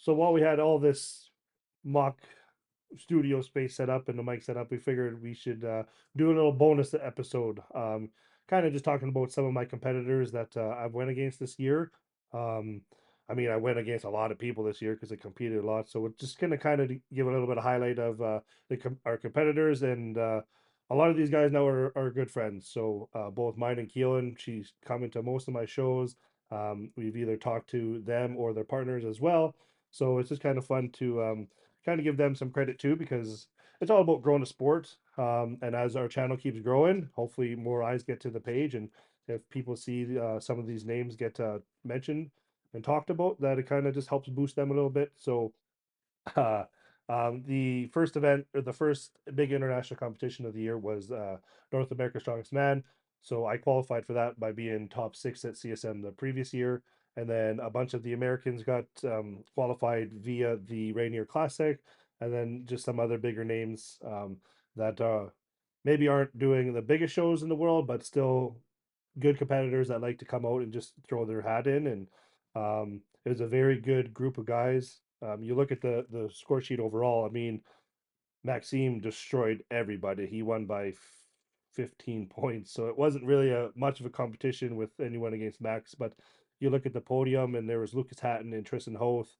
So while we had all this mock studio space set up and the mic set up, we figured we should do a little bonus episode. Kind of just talking about some of my competitors that I've went against this year. Um, I mean, I went against a lot of people this year because I competed a lot. So we're just gonna kind of give a little bit of highlight of our competitors, and a lot of these guys now are good friends. So both mine and Keelan, she's coming to most of my shows. We've either talked to them or their partners as well. So it's just kind of fun to kind of give them some credit too, because it's all about growing the sport. And as our channel keeps growing, hopefully more eyes get to the page, and if people see some of these names get mentioned and talked about, that it kind of just helps boost them a little bit. So uh, the first event, or the first big international competition of the year, was North America Strongest Man. So I qualified for that by being top six at CSM the previous year. And then a bunch of the Americans got qualified via the Rainier Classic, and then just some other bigger names that maybe aren't doing the biggest shows in the world, but still good competitors that like to come out and just throw their hat in. And it was a very good group of guys. You look at the score sheet overall. I mean, Maxime destroyed everybody. He won by 15 points, so it wasn't really a much of a competition with anyone against Max. But you look at the podium, and there was Lucas Hatton and Tristan Hoth.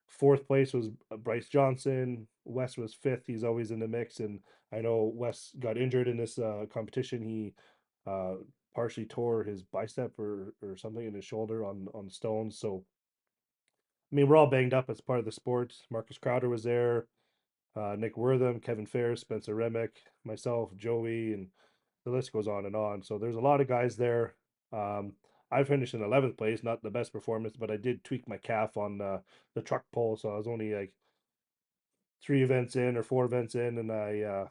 Fourth place was Bryce Johnson. Wes was fifth. He's always in the mix, and I know Wes got injured in this competition. He uh, partially tore his bicep or something in his shoulder on stones. So I mean, we're all banged up as part of the sport. Marcus Crowder was there, Nick Wortham, Kevin Ferris, Spencer Remick, myself, Joey, and the list goes on and on. So there's a lot of guys there. Um, I finished in 11th place, not the best performance, but I did tweak my calf on the truck pole, so I was only like 3 events in or 4 events in, and I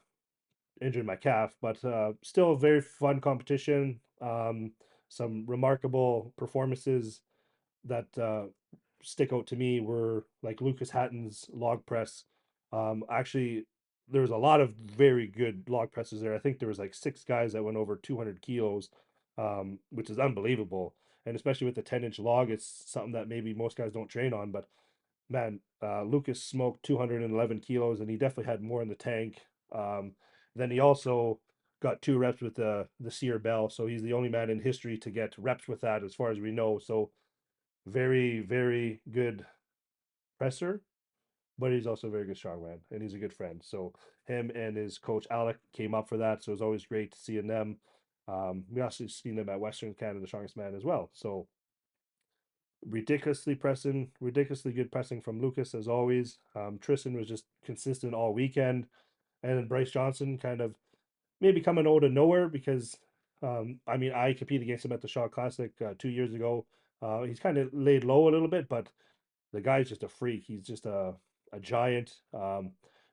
injured my calf. But still a very fun competition. Some remarkable performances that stick out to me were like Lucas Hatton's log press. Actually, there was a lot of very good log presses there. I think there was like 6 guys that went over 200 kilos, which is unbelievable. And especially with the 10-inch log, it's something that maybe most guys don't train on. But man, Lucas smoked 211 kilos, and he definitely had more in the tank. Then he also got 2 reps with the Sear Bell, so he's the only man in history to get reps with that, as far as we know. So very, very good presser, but he's also a very good strongman, and he's a good friend. So him and his coach Alec came up for that. So it was always great seeing them. We also seen them at Western Canada Strongest Man as well. So ridiculously pressing, ridiculously good pressing from Lucas as always. Tristan was just consistent all weekend, and then Bryce Johnson kind of maybe coming out of nowhere because I mean I competed against him at the Shaw Classic 2 years ago. He's kind of laid low a little bit, but the guy's just a freak. He's just a giant.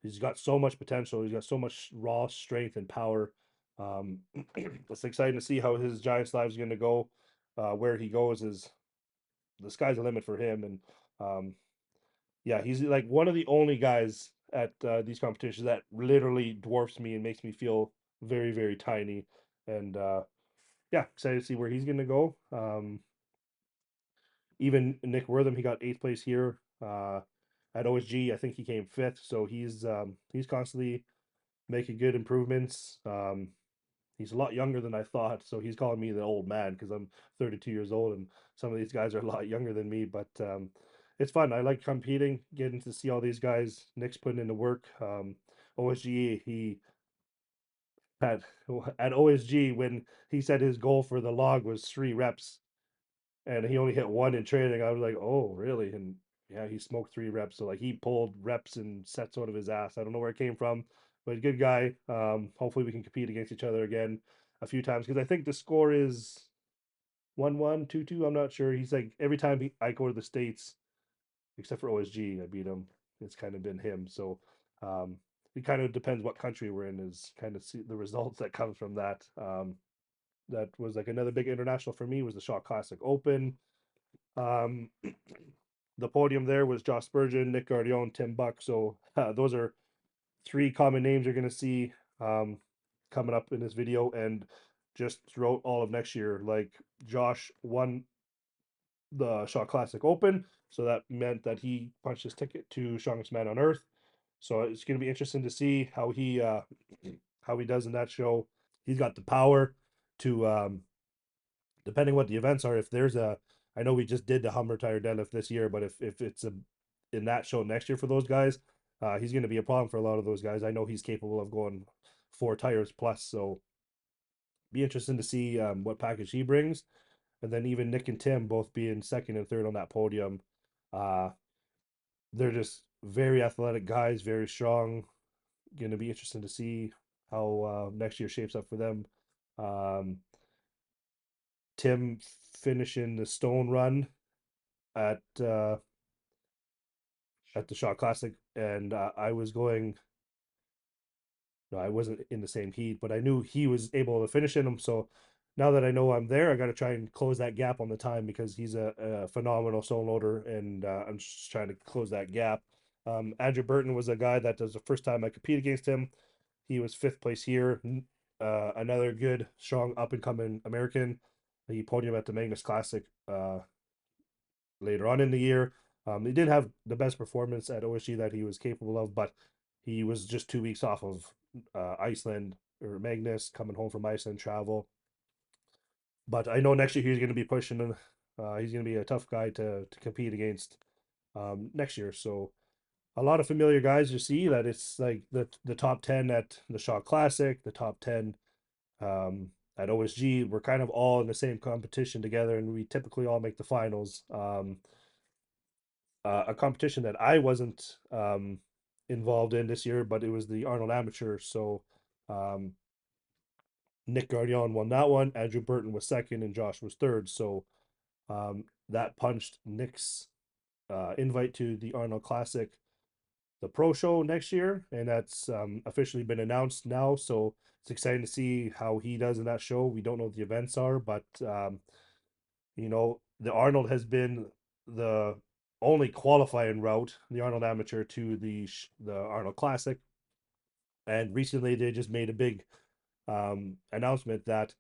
He's got so much potential. He's got so much raw strength and power. Um, it's exciting to see how his Giants life is going to go. Where he goes is the sky's the limit for him. And um, yeah, he's like one of the only guys at these competitions that literally dwarfs me and makes me feel very, very tiny. And yeah, excited to see where he's going to go. Even Nick Wortham, he got eighth place here. At OSG, I think he came fifth. So he's constantly making good improvements. He's a lot younger than I thought, so he's calling me the old man because I'm 32 years old, and some of these guys are a lot younger than me. But it's fun. I like competing, getting to see all these guys. Nick's putting in the work. OSG, he had at OSG when he said his goal for the log was 3 reps, and he only hit one in training. I was like, oh, really? And yeah, he smoked 3 reps. So like he pulled reps and sets out of his ass. I don't know where it came from, but good guy. Hopefully we can compete against each other again a few times because I think the score is 1-1, 2-2. I'm not sure. He's like every time I go to the States, except for OSG, I beat him. It's kind of been him. So um, it kind of depends what country we're in. Is kind of see the results that comes from that. That was like another big international for me was the Shaw Classic Open. Um, the podium there was Josh Spurgeon, Nick Guardione, Tim Buck. So those are 3 common names you're going to see coming up in this video and just throughout all of next year. Like Josh won the Shaw Classic Open. So that meant that he punched his ticket to Strongest Man on Earth. So it's going to be interesting to see how he does in that show. He's got the power to depending what the events are. If there's a, I know we just did the Humber Tire deadlift this year, but if it's a in that show next year for those guys, he's going to be a problem for a lot of those guys. I know he's capable of going 4 tires plus, so be interesting to see what package he brings. And then even Nick and Tim both being second and third on that podium. Uh, they're just very athletic guys, very strong. Going to be interesting to see how next year shapes up for them. Um, Tim finishing the stone run at uh, at the Shaw Classic, and I was going. No, I wasn't in the same heat, but I knew he was able to finish in them. So now that I know I'm there, I got to try and close that gap on the time because he's a phenomenal stone loader, and I'm just trying to close that gap. Andrew Burton was a guy that was the first time I compete against him. He was fifth place here. Another good, strong, up and coming American. He podiumed at the Magnus Classic later on in the year. He didn't have the best performance at OSG that he was capable of, but he was just 2 weeks off of Iceland or Magnus, coming home from Iceland travel. But I know next year he's going to be pushing. He's going to be a tough guy to compete against next year. So a lot of familiar guys. You see that it's like the top 10 at the Shaw Classic, the top 10 at OSG. We're kind of all in the same competition together, and we typically all make the finals. A competition that I wasn't involved in this year, but it was the Arnold Amateur. So um, Nick Gagnon won that one. Andrew Burton was second, and Josh was third. So that punched Nick's invite to the Arnold Classic, the Pro Show next year, and that's officially been announced now. So it's exciting to see how he does in that show. We don't know what the events are, but the Arnold has been the only qualifying route, the Arnold Amateur to the Arnold Classic, and recently they just made a big announcement that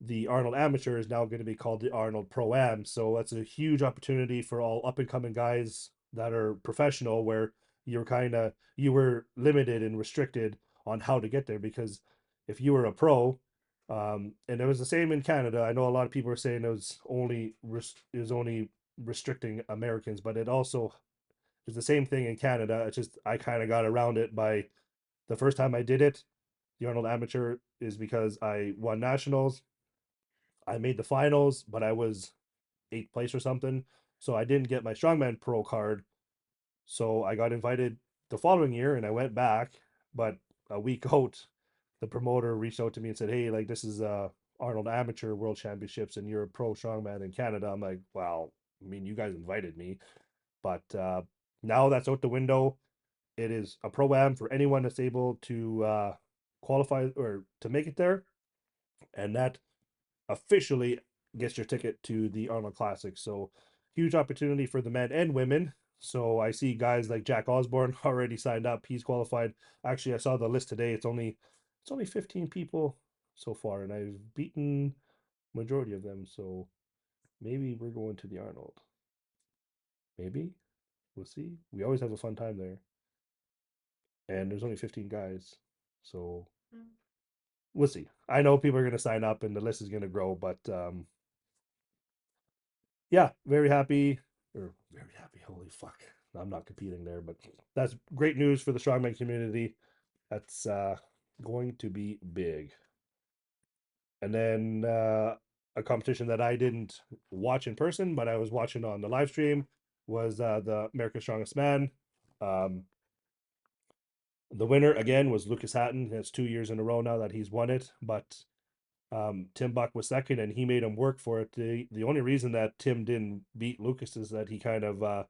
the Arnold Amateur is now going to be called the Arnold Pro Am. So that's a huge opportunity for all up and coming guys that are professional, where you were limited and restricted on how to get there, because if you were a pro, and it was the same in Canada. I know a lot of people are saying it was only restricting Americans, but it also is the same thing in Canada. It's just I kind of got around it by the first time I did it. The Arnold Amateur is because I won nationals. I made the finals, but I was eighth place or something. So I didn't get my Strongman Pro card. So I got invited the following year and I went back. But a week out, the promoter reached out to me and said, "Hey, like this is Arnold Amateur World Championships and you're a pro strongman in Canada." I'm like, "Well, I mean, you guys invited me." But now that's out the window. It is a pro am for anyone that's able to qualify or to make it there. And that officially gets your ticket to the Arnold Classic. So huge opportunity for the men and women. So I see guys like Jack Osborne already signed up. He's qualified. Actually, I saw the list today. It's only 15 people so far, and I've beaten majority of them. So maybe we're going to the Arnold. Maybe we'll see. We always have a fun time there, and there's only 15 guys, so we'll see. I know people are going to sign up, and the list is going to grow, but yeah, very happy or very happy. Holy fuck. I'm not competing there, but that's great news for the strongman community. That's going to be big. And then a competition that I didn't watch in person, but I was watching on the live stream was the America's Strongest Man. Um, the winner again was Lucas Hatton. It's 2 years in a row now that he's won it, but Tim Buck was second, and he made him work for it. The only reason that Tim didn't beat Lucas is that he kind of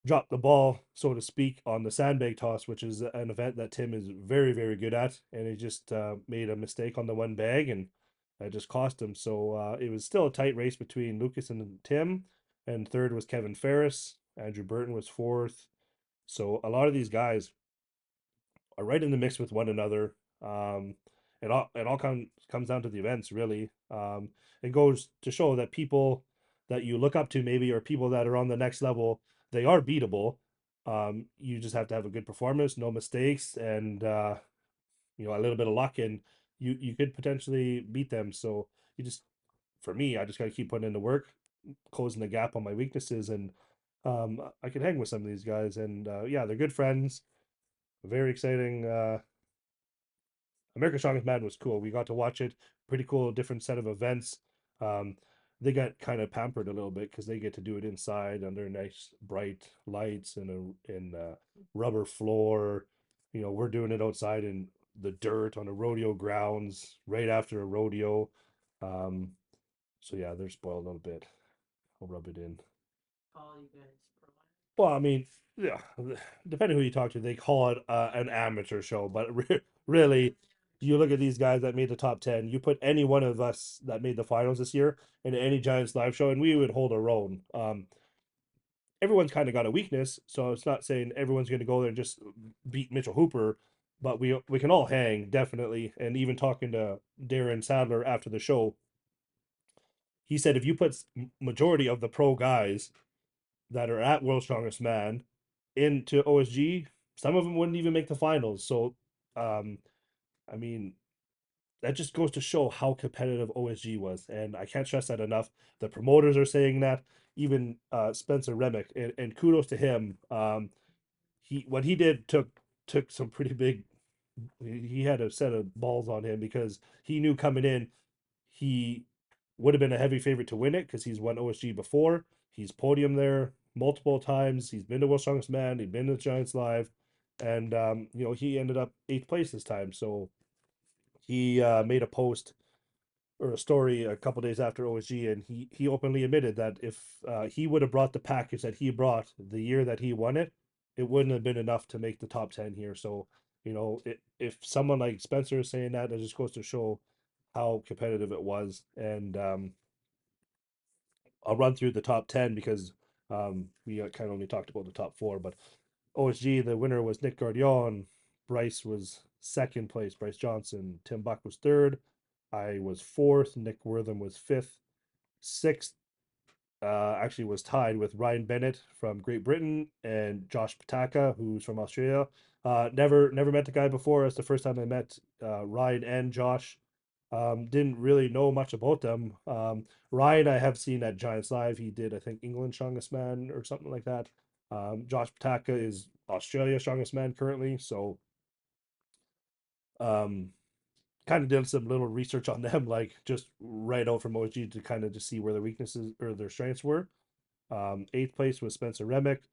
dropped the ball, so to speak, on the sandbag toss, which is an event that Tim is very, very good at, and he just made a mistake on the one bag, and it just cost him. So it was still a tight race between Lucas and Tim, and third was Kevin Ferris. Andrew Burton was fourth. So a lot of these guys are right in the mix with one another. It all comes down to the events, really. It goes to show that people that you look up to maybe, or people that are on the next level, they are beatable. You just have to have a good performance, no mistakes, and a little bit of luck, and you could potentially beat them. So you just, for me, I just got to keep putting in the work, closing the gap on my weaknesses, and I can hang with some of these guys. And yeah, they're good friends. Very exciting. American Strongest Man was cool. We got to watch it. Pretty cool, different set of events. Um, they got kind of pampered a little bit because they get to do it inside under nice bright lights and a rubber floor. We're doing it outside in the dirt on the rodeo grounds right after a rodeo. Um, so yeah, they're spoiled a little bit. I'll rub it in. Well, I mean, yeah, depending who you talk to, they call it an amateur show, but really, you look at these guys that made the top 10, you put any one of us that made the finals this year in any Giants live show, and we would hold our own. Everyone's kind of got a weakness, so it's not saying everyone's going to go there and just beat Mitchell Hooper, but we can all hang, definitely. And even talking to Darren Sadler after the show, he said if you put majority of the pro guys that are at World's Strongest Man into OSG, some of them wouldn't even make the finals. So, um, I mean, that just goes to show how competitive OSG was, and I can't stress that enough. The promoters are saying that. Even Spencer Remick, and kudos to him. He what he did took some pretty big. He had a set of balls on him because he knew coming in he would have been a heavy favorite to win it because he's won OSG before. He's podium there multiple times. He's been to World's Strongest Man. He's been to Giants Live, and he ended up eighth place this time. So he made a post or a story a couple days after OSG, and he openly admitted that if he would have brought the package that he brought the year that he won it, it wouldn't have been enough to make the top 10 here. So if someone like Spencer is saying that, it just goes to show how competitive it was. And I'll run through the top 10 because we kind of only talked about the top four. But OSG, the winner was Nick Guardian. Bryce was second place. Bryce Johnson. Tim Buck was third. I was fourth. Nick Wortham was fifth. Sixth actually was tied with Ryan Bennett from Great Britain and Josh Pataka, who's from Australia. Never met the guy before. It's the first time I met Ryan and Josh. Didn't really know much about them. Ryan, I have seen at Giants Live. He did, I think, England Strongest Man or something like that. Josh Pataka is Australia Strongest Man currently. So, um, kind of did some little research on them, like just right out from OG to kind of just see where their weaknesses or their strengths were. Eighth place was Spencer Remick.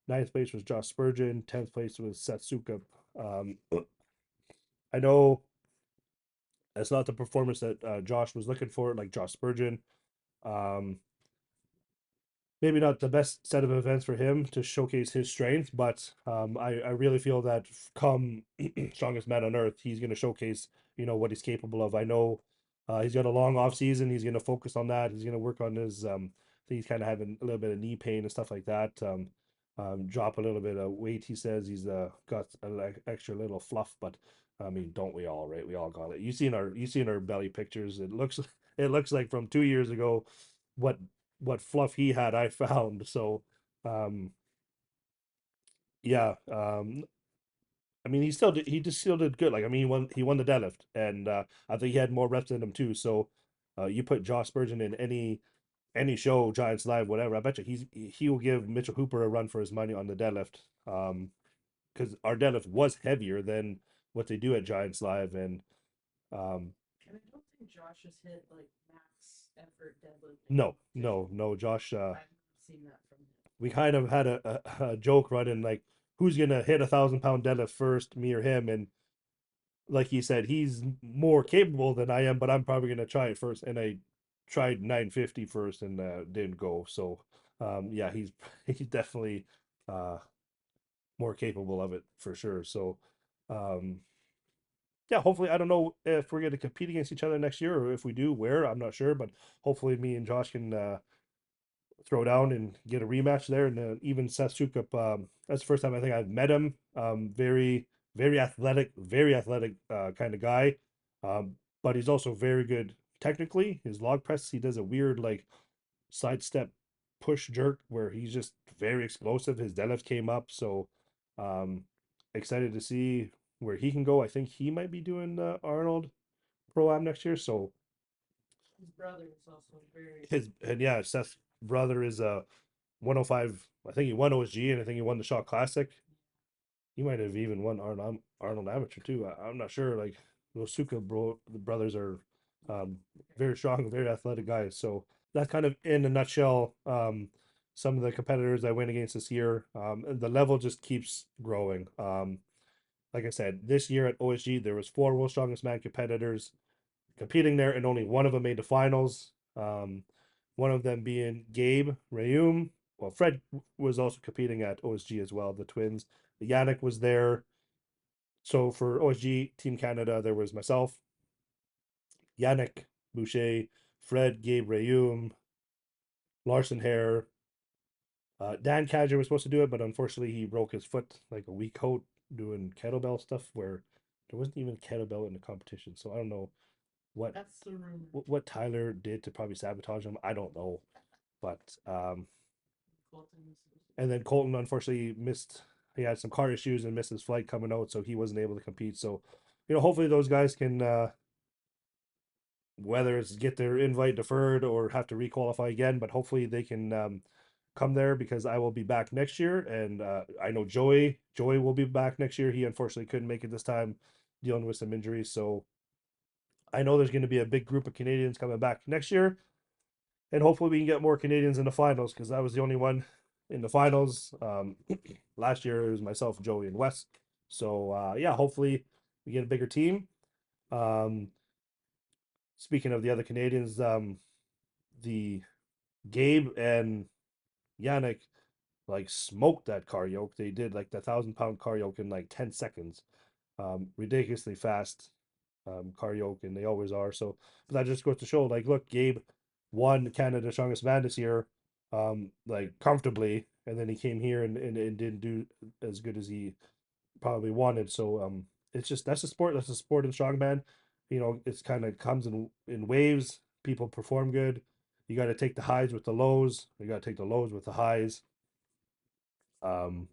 Ninth place was Josh Spurgeon. 10th place was Seth Sukup. Um, I know that's not the performance that Josh was looking for, like Josh Spurgeon. Um, Maybe not the best set of events for him to showcase his strength, but I really feel that come strongest man on earth, he's going to showcase what he's capable of. I know he's got a long off season. He's going to focus on that. He's going to work on his. I think he's kind of having a little bit of knee pain and stuff like that. Drop a little bit of weight. He says he's got an extra little fluff, but I mean, don't we all? Right? We all got it. You seen our belly pictures. It looks like from 2 years ago. What what fluff he had, I found. So, um, yeah, I mean, he just still did good. Like, I mean, he won the deadlift, and I think he had more reps than him too. So, you put Josh Spurgeon in any show, Giants Live, whatever. I bet you he will give Mitchell Hooper a run for his money on the deadlift. Because our deadlift was heavier than what they do at Giants Live, and um, no, no, no, Josh. We kind of had a joke running like who's gonna hit 1,000 pound deadlift first, me or him, and like he said, he's more capable than I am, but I'm probably gonna try it first, and I tried 950 first and didn't go. So yeah, he's definitely uh, more capable of it for sure. So um, yeah, hopefully I don't know if we're gonna compete against each other next year, or if we do, where I'm not sure, but hopefully me and Josh can throw down and get a rematch there. And even Seth Sukup, that's the first time I think I've met him. Very athletic kind of guy. But he's also very good technically. His log press, he does a weird like sidestep push jerk where he's just very explosive. His deadlift came up, so um, excited to see where he can go. I think he might be doing the Arnold Pro Am next year. So His brother is also very. his and yeah, Seth's brother is a 105. I think he won OSG and I think he won the Shot Classic. He might have even won Arnold Amateur too. I'm not sure. Like those the brothers are um, very strong, very athletic guys. So that's kind of in a nutshell. Some of the competitors I went against this year. And the level just keeps growing. Like I said, this year at OSG there was four World Strongest Man competitors competing there, and only one of them made the finals. One of them being Gabe Rayum. Well, Fred was also competing at OSG as well. The twins. Yannick was there. So for OSG Team Canada, there was myself, Yannick Boucher, Fred, Gabe Rayum, Larson Hare. Dan Cadger was supposed to do it, but unfortunately he broke his foot like a week out doing kettlebell stuff where there wasn't even a kettlebell in the competition. So I don't know what That's the rumor. what Tyler did to probably sabotage him. I don't know, but and then Colton unfortunately missed. He had some car issues and missed his flight coming out, so he wasn't able to compete. So, hopefully those guys can, whether it's get their invite deferred or have to requalify again, but hopefully they can come there because I will be back next year, and I know Joey will be back next year. He unfortunately couldn't make it this time, dealing with some injuries. So I know there's going to be a big group of Canadians coming back next year, and hopefully we can get more Canadians in the finals because I was the only one in the finals. Last year it was myself, Joey, and Wes. So yeah, hopefully we get a bigger team. Um, Speaking of the other Canadians, the Gabe and Yannick like smoked that car yoke. They did like the 1,000 pound car yoke in like 10 seconds. Ridiculously fast car yoke, and they always are. So, but that just goes to show, like, look, Gabe won Canada's Strongest Man this year, like comfortably, and then he came here and didn't do as good as he probably wanted. So, it's just that's a sport. That's a sport in strongman. It's kind of comes in waves. People perform good. You got to take the highs with the lows. You got to take the lows with the highs. Um,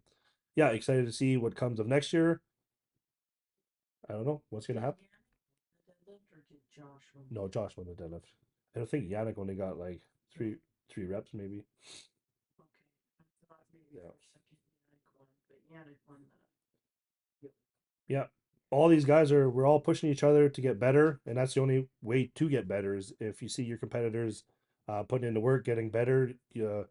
yeah, excited to see what comes of next year. I don't know what's gonna happen. Or did Josh win? No, Josh won the deadlift. I don't think Yannick only got like three reps maybe. Okay, I thought maybe Yeah. for a second Yannick won, but Yannick won that. Yeah. All these guys we're all pushing each other to get better, and that's the only way to get better is if you see your competitors putting in the work, getting better. You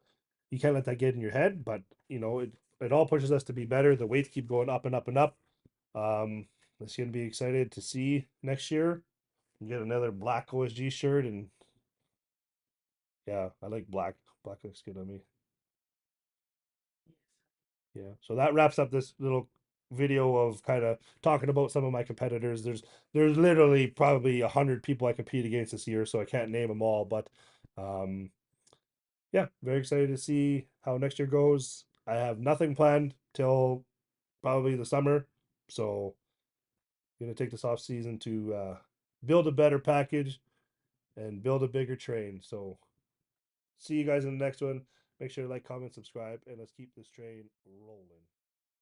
can't let that get in your head, but it all pushes us to be better. The weights keep going up and up and up. It's gonna be excited to see next year. Get another black OSG shirt, and yeah, I like black. Black looks good on me. Yes. Yeah. So that wraps up this little video of kind of talking about some of my competitors. There's literally probably 100 people I compete against this year, so I can't name them all. But um, yeah, very excited to see how next year goes. I have nothing planned till probably the summer, so I'm gonna take this off season to build a better package and build a bigger train. So see you guys in the next one. Make sure to like, comment, subscribe, and let's keep this train rolling.